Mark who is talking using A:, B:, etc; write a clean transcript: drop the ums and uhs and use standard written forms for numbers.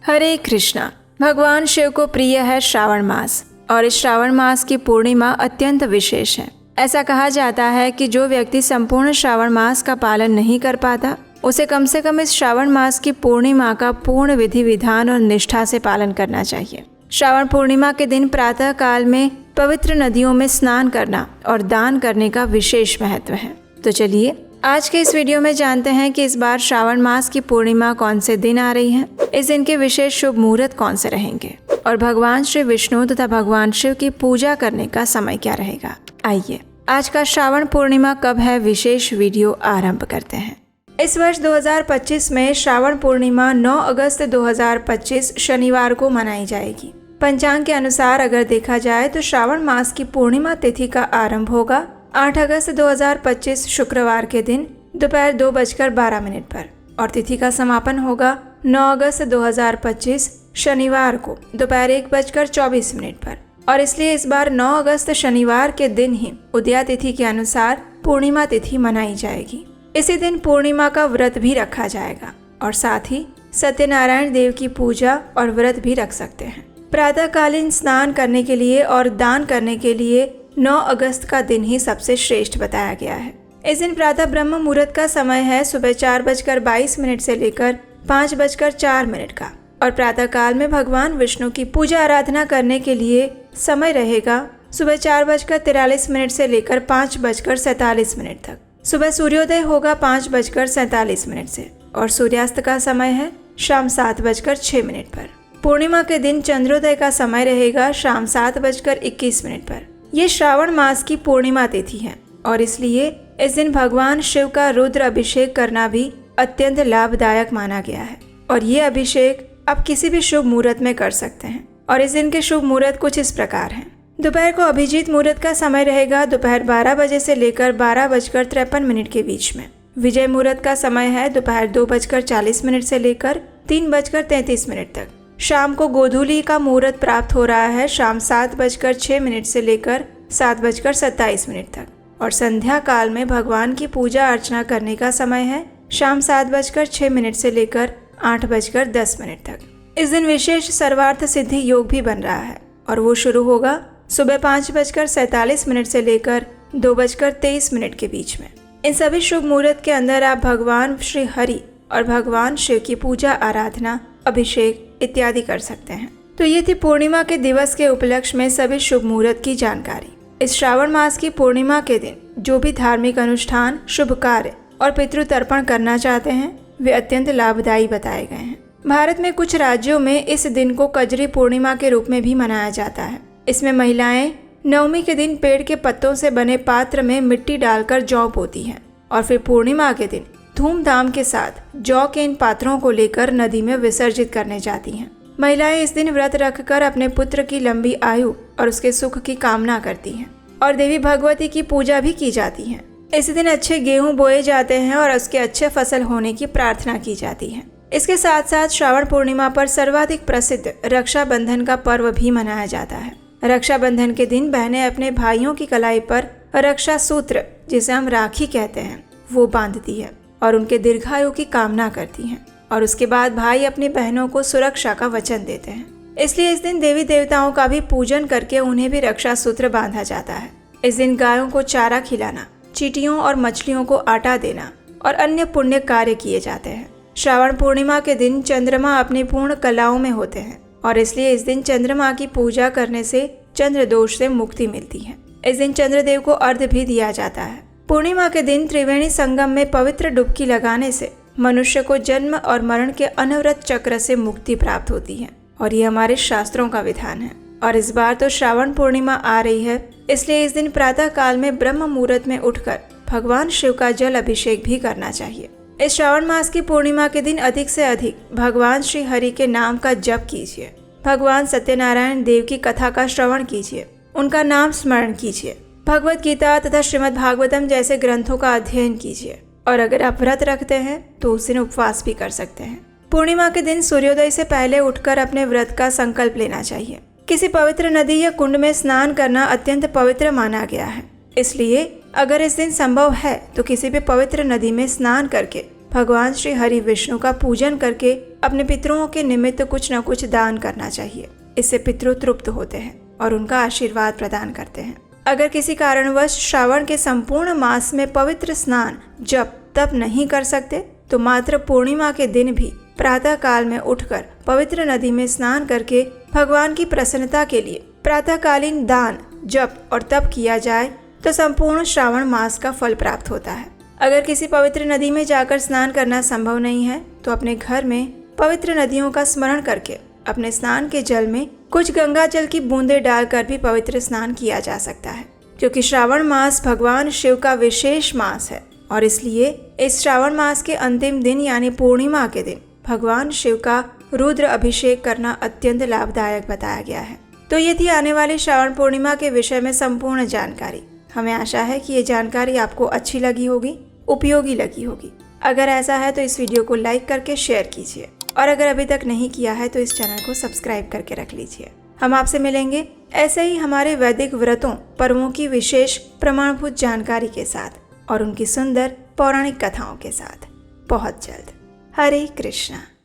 A: हरे कृष्णा। भगवान शिव को प्रिय है श्रावण मास और इस श्रावण मास की पूर्णिमा अत्यंत विशेष है। ऐसा कहा जाता है कि जो व्यक्ति संपूर्ण श्रावण मास का पालन नहीं कर पाता उसे कम से कम इस श्रावण मास की पूर्णिमा का पूर्ण विधि विधान और निष्ठा से पालन करना चाहिए। श्रावण पूर्णिमा के दिन प्रातः काल में पवित्र नदियों में स्नान करना और दान करने का विशेष महत्व है। तो चलिए आज के इस वीडियो में जानते हैं कि इस बार श्रावण मास की पूर्णिमा कौन से दिन आ रही है, इस दिन के विशेष शुभ मुहूर्त कौन से रहेंगे और भगवान श्री विष्णु तथा भगवान शिव की पूजा करने का समय क्या रहेगा। आइए आज का श्रावण पूर्णिमा कब है विशेष वीडियो आरंभ करते हैं। इस वर्ष 2025 में श्रावण पूर्णिमा 9 अगस्त 2025 शनिवार को मनाई जाएगी। पंचांग के अनुसार अगर देखा जाए तो श्रावण मास की पूर्णिमा तिथि का आरंभ होगा 8 अगस्त 2025 शुक्रवार के दिन दोपहर 2:12 पर और तिथि का समापन होगा 9 अगस्त 2025 शनिवार को दोपहर 1:24 पर। और इसलिए इस बार 9 अगस्त शनिवार के दिन ही उदया तिथि के अनुसार पूर्णिमा तिथि मनाई जाएगी। इसी दिन पूर्णिमा का व्रत भी रखा जाएगा और साथ ही सत्यनारायण देव की पूजा और व्रत भी रख सकते हैं। प्रातःकालीन स्नान करने के लिए और दान करने के लिए 9 अगस्त का दिन ही सबसे श्रेष्ठ बताया गया है। इस दिन प्रातः ब्रह्म मुहूर्त का समय है सुबह 4:22 से लेकर 5:04 का और प्रातः काल में भगवान विष्णु की पूजा आराधना करने के लिए समय रहेगा सुबह 4:43 से लेकर 5:47 तक। सुबह सूर्योदय होगा 5:47 से और सूर्यास्त का समय है शाम 7:06 पर। पूर्णिमा के दिन चंद्रोदय का समय रहेगा शाम 7:21 पर। ये श्रावण मास की पूर्णिमा तिथि है और इसलिए इस दिन भगवान शिव का रुद्र अभिषेक करना भी अत्यंत लाभदायक माना गया है और ये अभिषेक आप किसी भी शुभ मुहूर्त में कर सकते हैं। और इस दिन के शुभ मुहूर्त कुछ इस प्रकार हैं। दोपहर को अभिजीत मुहूर्त का समय रहेगा दोपहर 12 बजे से लेकर 12:53 के बीच में। विजय मुहूर्त का समय है दोपहर 2:40 से लेकर 3:33 तक। शाम को गोधूली का मुहूर्त प्राप्त हो रहा है शाम 7:06 से लेकर 7:27 तक और संध्या काल में भगवान की पूजा अर्चना करने का समय है शाम 7:06 से लेकर 8:10 तक। इस दिन विशेष सर्वार्थ सिद्धि योग भी बन रहा है और वो शुरू होगा सुबह 5:47 से लेकर 2:23 के बीच में। इन सभी शुभ मुहूर्त के अंदर आप भगवान श्री हरि और भगवान शिव की पूजा आराधना अभिषेक इत्यादि कर सकते हैं। तो ये थी पूर्णिमा के दिवस के उपलक्ष्य में सभी शुभ मुहूर्त की जानकारी। इस श्रावण मास की पूर्णिमा के दिन जो भी धार्मिक अनुष्ठान, शुभ कार्य और पितृ तर्पण करना चाहते हैं वे अत्यंत लाभदायी बताए गए हैं। भारत में कुछ राज्यों में इस दिन को कजरी पूर्णिमा के रूप में भी मनाया जाता है। इसमें महिलाएं नवमी के दिन पेड़ के पत्तों से बने पात्र में मिट्टी डालकर जौ बोती हैं और फिर पूर्णिमा के दिन धूमधाम के साथ जौ के इन पात्रों को लेकर नदी में विसर्जित करने जाती हैं। महिलाएं इस दिन व्रत रखकर अपने पुत्र की लंबी आयु और उसके सुख की कामना करती हैं और देवी भगवती की पूजा भी की जाती है। इस दिन अच्छे गेहूं बोए जाते हैं और उसके अच्छे फसल होने की प्रार्थना की जाती है। इसके साथ साथ श्रावण पूर्णिमा पर सर्वाधिक प्रसिद्ध रक्षाबंधन का पर्व भी मनाया जाता है। रक्षाबंधन के दिन बहनें अपने भाइयों की कलाई पर रक्षा सूत्र, जिसे हम राखी कहते हैं, वो बांधती है और उनके दीर्घायु की कामना करती हैं और उसके बाद भाई अपनी बहनों को सुरक्षा का वचन देते हैं। इसलिए इस दिन देवी देवताओं का भी पूजन करके उन्हें भी रक्षा सूत्र बांधा जाता है। इस दिन गायों को चारा खिलाना, चींटियों और मछलियों को आटा देना और अन्य पुण्य कार्य किए जाते हैं। श्रावण पूर्णिमा के दिन चंद्रमा अपनी पूर्ण कलाओं में होते हैं और इसलिए इस दिन चंद्रमा की पूजा करने से चंद्र दोष से मुक्ति मिलती है। इस दिन चंद्रदेव को अर्घ्य भी दिया जाता है। पूर्णिमा के दिन त्रिवेणी संगम में पवित्र डुबकी लगाने से मनुष्य को जन्म और मरण के अनवरत चक्र से मुक्ति प्राप्त होती है और ये हमारे शास्त्रों का विधान है। और इस बार तो श्रावण पूर्णिमा आ रही है, इसलिए इस दिन प्रातः काल में ब्रह्म मुहूर्त में उठकर भगवान शिव का जल अभिषेक भी करना चाहिए। इस श्रावण मास की पूर्णिमा के दिन अधिक से अधिक भगवान श्री हरि के नाम का जप कीजिए। भगवान सत्यनारायण देव की कथा का श्रवण कीजिए, उनका नाम स्मरण कीजिए। भगवत गीता तथा श्रीमद् भागवतम जैसे ग्रंथों का अध्ययन कीजिए और अगर आप व्रत रखते हैं तो उस दिन उपवास भी कर सकते हैं। पूर्णिमा के दिन सूर्योदय से पहले उठकर अपने व्रत का संकल्प लेना चाहिए। किसी पवित्र नदी या कुंड में स्नान करना अत्यंत पवित्र माना गया है, इसलिए अगर इस दिन संभव है तो किसी भी पवित्र नदी में स्नान करके भगवान श्री हरि विष्णु का पूजन करके अपने पितरों के निमित्त कुछ न कुछ दान करना चाहिए। इससे पितृ तृप्त होते हैं और उनका आशीर्वाद प्रदान करते हैं। अगर किसी कारणवश श्रावण के संपूर्ण मास में पवित्र स्नान जप तप नहीं कर सकते तो मात्र पूर्णिमा के दिन भी प्रातः काल में उठकर पवित्र नदी में स्नान करके भगवान की प्रसन्नता के लिए प्रातःकालीन दान जप और तप किया जाए तो संपूर्ण श्रावण मास का फल प्राप्त होता है। अगर किसी पवित्र नदी में जाकर स्नान करना संभव नहीं है तो अपने घर में पवित्र नदियों का स्मरण करके अपने स्नान के जल में कुछ गंगा जल की बूंदें डालकर भी पवित्र स्नान किया जा सकता है, क्योंकि श्रावण मास भगवान शिव का विशेष मास है और इसलिए इस श्रावण मास के अंतिम दिन यानी पूर्णिमा के दिन भगवान शिव का रुद्र अभिषेक करना अत्यंत लाभदायक बताया गया है। तो ये थी आने वाली श्रावण पूर्णिमा के विषय में संपूर्ण जानकारी। हमें आशा है कि ये जानकारी आपको अच्छी लगी होगी, उपयोगी लगी होगी। अगर ऐसा है तो इस वीडियो को लाइक करके शेयर कीजिए और अगर अभी तक नहीं किया है तो इस चैनल को सब्सक्राइब करके रख लीजिए। हम आपसे मिलेंगे ऐसे ही हमारे वैदिक व्रतों पर्वों की विशेष प्रमाणभूत जानकारी के साथ और उनकी सुंदर पौराणिक कथाओं के साथ बहुत जल्द। हरे कृष्णा।